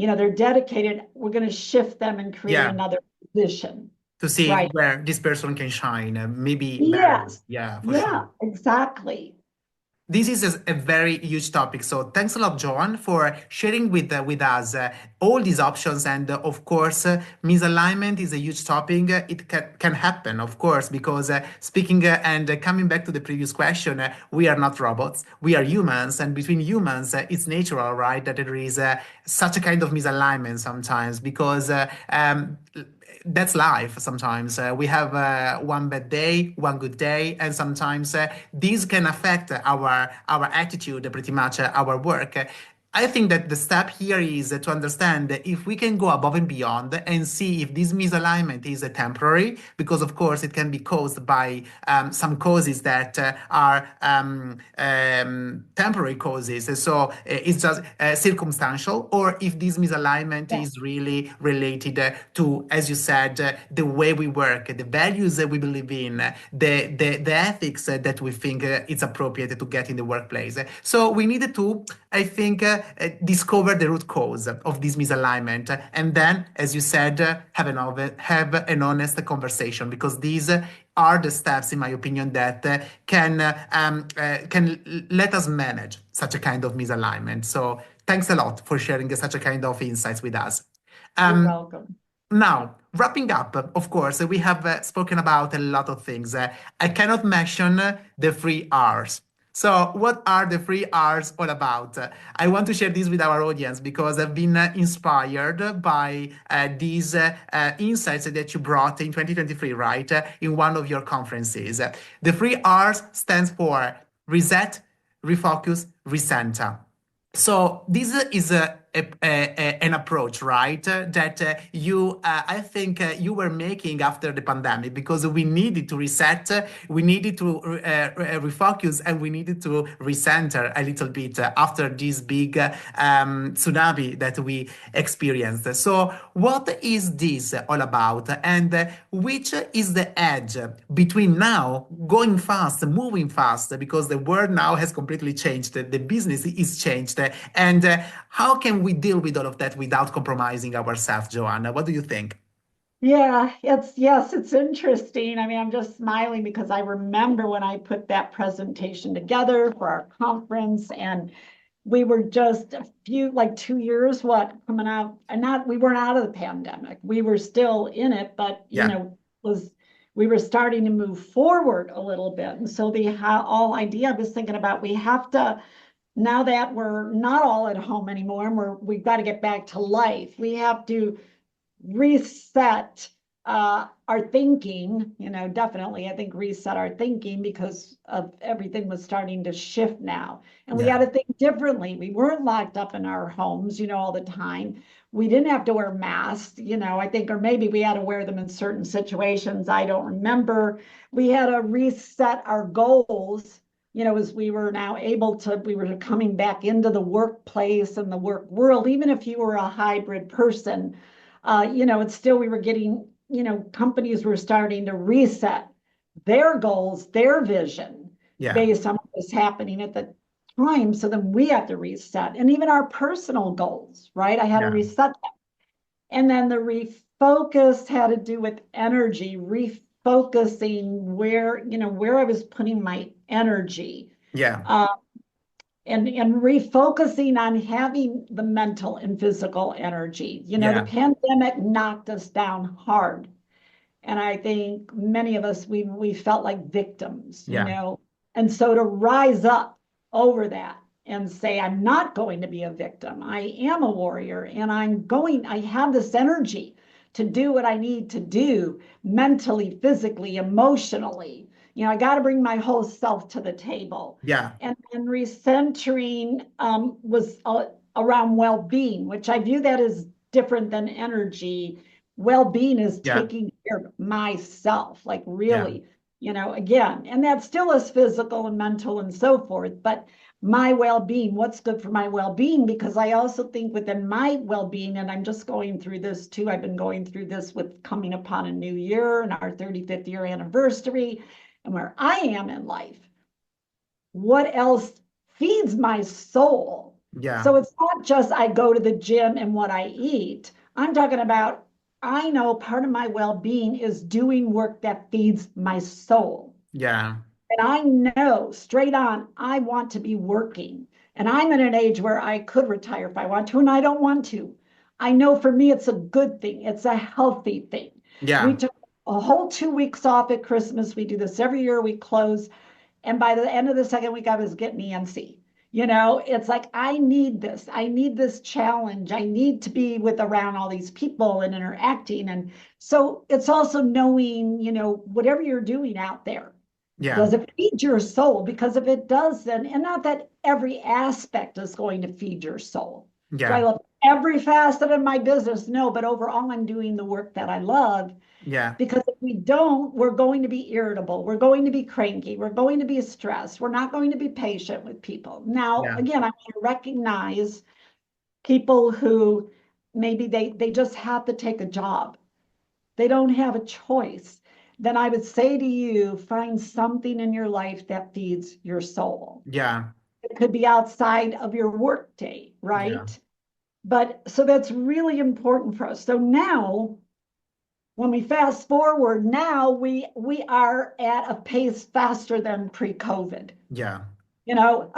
they're dedicated. We're going to shift them and create Yeah, another position, to see right? where this person can shine, maybe better. Yes. Yeah, for sure. Yeah, exactly. This is a very huge topic. So thanks a lot, Joan, for sharing with us all these options. And of course, misalignment is a huge topic. It can happen, of course, because speaking and coming back to the previous question, we are not robots. We are humans. And between humans, it's natural, right, that there is such a kind of misalignment sometimes because that's life sometimes. We have one bad day, one good day, and sometimes these can affect our attitude, pretty much our work. I think that the step here is to understand if we can go above and beyond and see if this misalignment is temporary, because of course it can be caused by some causes that are temporary causes. So it's just circumstantial, or if this misalignment Yeah. is really related to, as you said, the way we work, the values that we believe in, the ethics that we think it's appropriate to get in the workplace. So we needed to, I think, discover the root cause of this misalignment, and then, as you said, have an honest conversation, because these are the steps, in my opinion, that can let us manage such a kind of misalignment. So thanks a lot for sharing such a kind of insights with us. You're Um, welcome. Now, wrapping up, of course, we have spoken about a lot of things. I cannot mention the 3 Rs. So, what are the 3 Rs all about? I want to share this with our audience because I've been inspired by these insights that you brought in 2023, right? In one of your conferences. The 3 Rs stands for reset, refocus, recenter. So this is an approach, right? That I think, you were making after the pandemic, because we needed to reset, we needed to refocus, and we needed to recenter a little bit after this big tsunami that we experienced. So what is this all about? And which is the edge between now going fast, moving fast, because the world now has completely changed, the business is changed, and how can we deal with all of that without compromising ourselves, Joanna? What do you think? Yeah, yes, it's interesting. I mean, I'm just smiling because I remember when I put that presentation together for our conference, and we were just a few, like 2 years, coming out, and not, we weren't out of the pandemic. We were still in it, but Yeah, was we were starting to move forward a little bit. And so the whole idea I was thinking about, we have to, now that we're not all at home anymore, and we've got to get back to life, we have to reset our thinking, definitely, I think reset our thinking because of everything was starting to shift now. And we yeah, got to think differently. We weren't locked up in our homes, all the time. We didn't have to wear masks, I think, or maybe we had to wear them in certain situations. I don't remember. We had to reset our goals, as we were now we were coming back into the workplace and the work world, even if you were a hybrid person. It's still, we were getting, companies were starting to reset their goals, their vision yeah, based on what was happening at the time. So then we have to reset, and even our personal goals, right? I had to yeah, reset them. And then the refocus had to do with energy, refocusing where I was putting my energy. yeah, Uh, and refocusing on having the mental and physical energy. The yeah, pandemic knocked us down hard. And I think many of us, we felt like victims, yeah, and so to rise up over that and say, I'm not going to be a victim. I am a warrior, and I have this energy to do what I need to do mentally, physically, emotionally. I got to bring my whole self to the table. yeah, And recentering was around well-being, which I view that as different than energy. Well-being is yeah, taking care of myself, like yeah, really, again, and that still is physical and mental and so forth, but my well-being, what's good for my well-being, because I also think within my well-being, and I'm just going through this too, I've been going through this with coming upon a new year and our 35th year anniversary and where I am in life. What else feeds my soul Yeah. So it's not just I go to the gym and what I eat. I'm talking about, I know part of my well-being is doing work that feeds my soul. Yeah. And I know straight on, I want to be working. And I'm at an age where I could retire if I want to, and I don't want to. I know for me, it's a good thing. It's a healthy thing. We Yeah. took a whole 2 weeks off at Christmas. We do this every year. We close. And by the end of the second week, I was getting antsy. It's like, I need this. I need this challenge. I need to be with around all these people and interacting. And so it's also knowing, whatever you're doing out there, Yeah. does it feed your soul? Because if it does, then, and not that every aspect is going to feed your soul. Do I Yeah. love every facet of my business? No, but overall, I'm doing the work that I love. Yeah. Because if we don't, we're going to be irritable. We're going to be cranky. We're going to be stressed. We're not going to be patient with people. Now, Yeah. again, I want to recognize people who maybe they just have to take a job. They don't have a choice. Then I would say to you, find something in your life that feeds your soul. Yeah. It could be outside of your work day, Yeah. right? But so that's really important for us. So now when we fast forward, now we are at a pace faster than pre-COVID. Yeah. You know,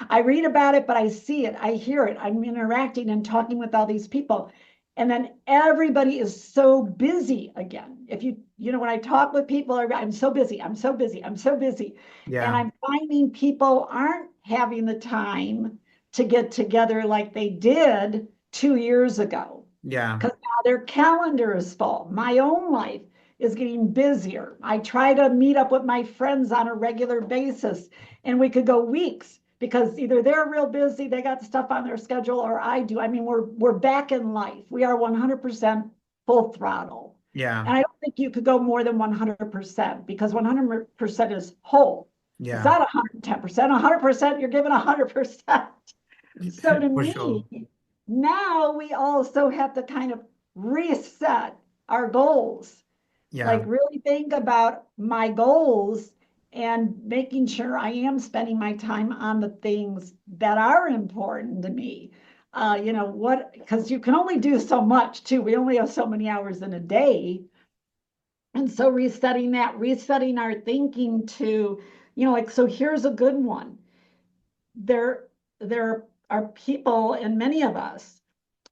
I read about it, but I see it, I hear it, I'm interacting and talking with all these people. And then everybody is so busy again. If when I talk with people, I'm so busy, I'm so busy, I'm so busy. And Yeah. I'm finding people aren't having the time to get together like they did 2 years ago Yeah. because now their calendar is full. My own life is getting busier. I try to meet up with my friends on a regular basis, and we could go weeks because either they're real busy, they got stuff on their schedule, or I do. I mean, we're back in life. We are 100% full throttle. Yeah. And I don't think you could go more than 100% because 100% is whole. It's Yeah. not 110%. 100%, you're given 100%. So to For sure. me, now we also have to kind of reset our goals, like Yeah. really think about my goals and making sure I am spending my time on the things that are important to me. Because you can only do so much too. We only have so many hours in a day. And so resetting our thinking to, so here's a good one. There, there are people, and many of us,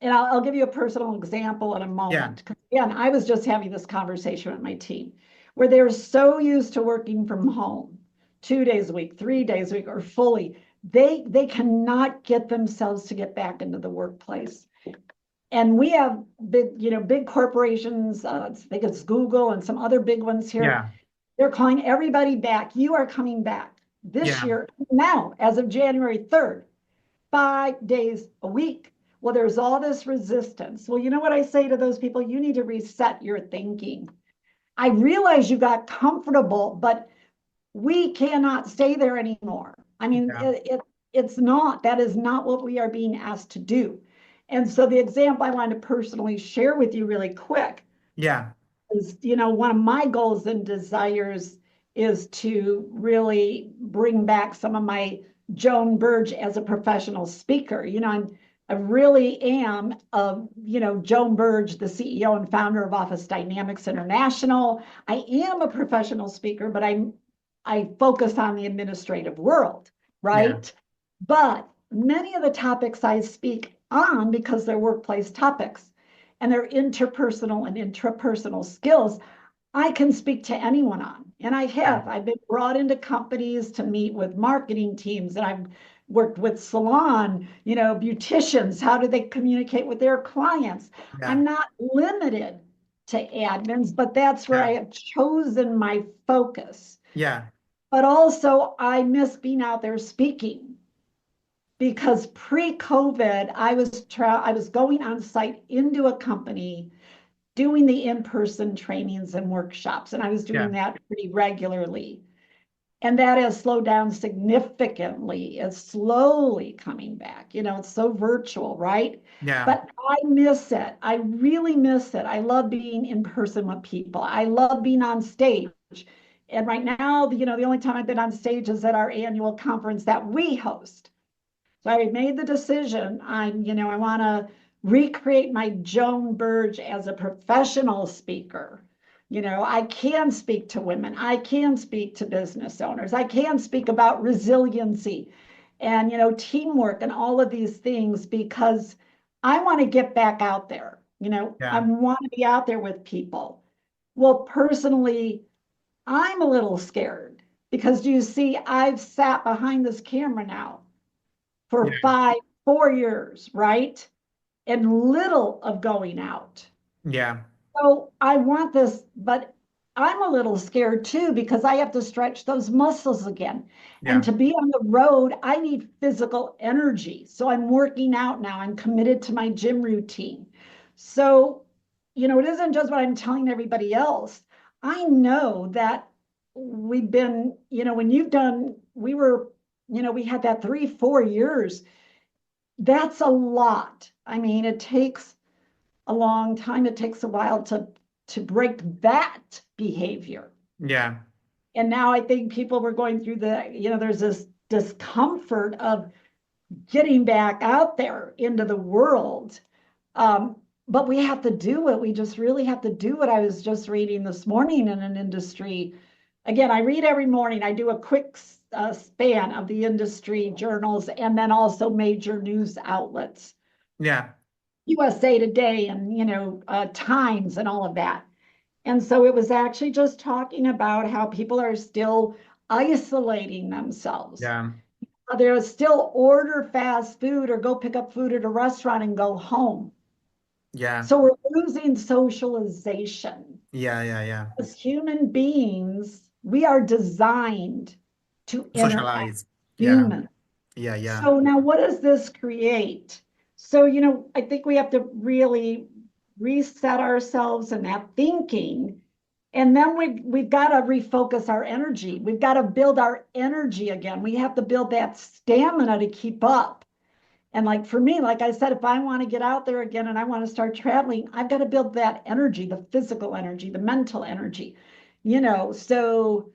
and I'll give you a personal example in a Yeah. moment. Because again, I was just having this conversation with my team where they're so used to working from home 2 days a week, 3 days a week, or fully. They cannot get themselves to get back into the workplace. And we have big corporations, I think it's Google and some other big ones here. Yeah. They're calling everybody back. You are coming back this Yeah. year, now, as of January 3rd, 5 days a week. Well, there's all this resistance. Well, you know what I say to those people? You need to reset your thinking. I realize you got comfortable, but we cannot stay there anymore. I mean, Yeah. it's not, that is not what we are being asked to do. And so the example I wanted to personally share with you really quick Yeah. is, one of my goals and desires is to really bring back some of my Joan Burge as a professional speaker. I really am Joan Burge, the CEO and founder of Office Dynamics International. I am a professional speaker, but I focus on the administrative world, Yeah. right? But many of the topics I speak on, because they're workplace topics and they're interpersonal and intrapersonal skills, I can speak to anyone on. And I Yeah. have. I've been brought into companies to meet with marketing teams, and I've worked with salon, beauticians. How do they communicate with their clients? Yeah. I'm not limited to admins, but that's where I Yeah. have chosen my focus. Yeah. But also, I miss being out there speaking because pre-COVID, I was going on site into a company doing the in-person trainings and workshops, and I was doing Yeah. that pretty regularly. And that has slowed down significantly. It's slowly coming back. It's so virtual, right? Yeah. But I miss it. I really miss it. I love being in person with people. I love being on stage. And right now, the only time I've been on stage is at our annual conference that we host. So I made the decision. I want to recreate my Joan Burge as a professional speaker. I can speak to women. I can speak to business owners. I can speak about resiliency and, teamwork and all of these things because I want to get back out there. I Yeah. want to be out there with people. Well, personally, I'm a little scared because you see, I've sat behind this camera now for Yeah. 4 years, right? And little of going out. Yeah. So I want this, but I'm a little scared too because I have to stretch those muscles again. And Yeah. to be on the road, I need physical energy. So I'm working out now. I'm committed to my gym routine. So, it isn't just what I'm telling everybody else. I know that we've been, when we had that 3, 4 years. That's a lot. I mean, it takes a long time. It takes a while to break that behavior. Yeah. And now I think people were going through there's this discomfort of getting back out there into the world. But we have to do it. We just really have to do it. I was just reading this morning in an industry. Again, I read every morning. I do a quick span of the industry journals and then also major news outlets. Yeah. USA Today and Times and all of that. And so it was actually just talking about how people are still isolating themselves. Yeah. They'll still order fast food or go pick up food at a restaurant and go home. Yeah. So we're losing socialization. Yeah. Yeah. Yeah. As human beings, we are designed to interact, Socialize. Yeah. human. Yeah. Yeah. So now what does this create? So, I think we have to really reset ourselves in that thinking. And then we've got to refocus our energy. We've got to build our energy again. We have to build that stamina to keep up. And like for me, like I said, if I want to get out there again and I want to start traveling, I've got to build that energy, the physical energy, the mental energy. So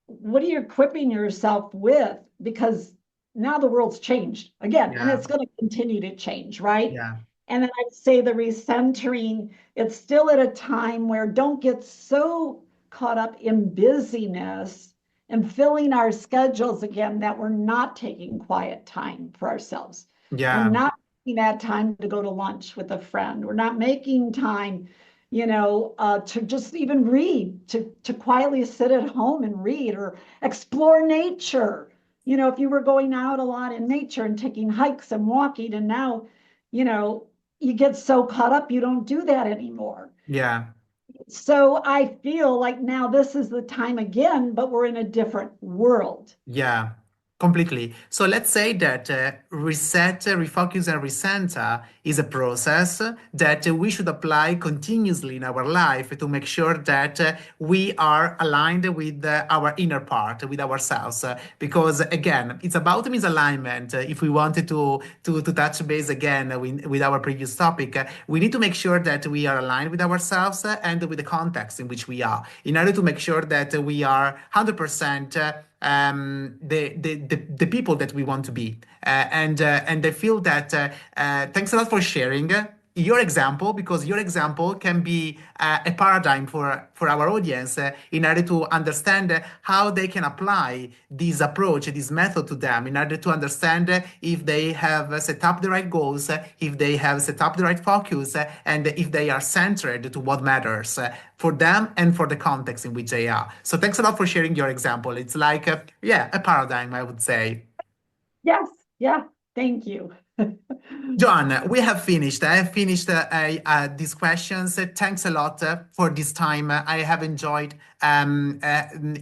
what are you equipping yourself with? Because now the world's changed again, and Yeah. it's going to continue to change, right? Yeah. And then I'd say the recentering, it's still at a time where don't get so caught up in busyness and filling our schedules again that we're not taking quiet time for ourselves. We're Yeah. not making that time to go to lunch with a friend. We're not making time, to just even read, to quietly sit at home and read or explore nature. If you were going out a lot in nature and taking hikes and walking, and now, you know, you get so caught up, you don't do that anymore. Yeah. So I feel like now this is the time again, but we're in a different world. Yeah, completely. So let's say that reset, refocus, and recenter is a process that we should apply continuously in our life to make sure that we are aligned with our inner part, with ourselves. Because again, it's about misalignment. If we wanted to touch base again with our previous topic, we need to make sure that we are aligned with ourselves and with the context in which we are, in order to make sure that we are 100% the people that we want to be. And I feel that thanks a lot for sharing your example, because your example can be a paradigm for our audience in order to understand how they can apply this approach, this method to them, in order to understand if they have set up the right goals, if they have set up the right focus, and if they are centered to what matters for them and for the context in which they are. So thanks a lot for sharing your example. It's like, a paradigm, I would say. Yes, yeah, thank you. Joan, we have finished. I have finished these questions. Thanks a lot for this time. I have enjoyed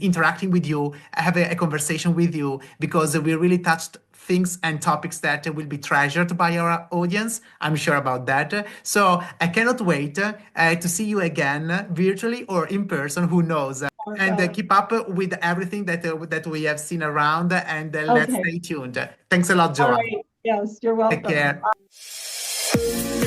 interacting with you, having a conversation with you, because we really touched things and topics that will be treasured by our audience. I'm sure about that. So I cannot wait to see you again, virtually or in person, who knows. And Awesome. keep up with everything that we have seen around, and let's Okay. stay tuned. Thanks a lot, All Joan. right. Yes, you're Take welcome. care.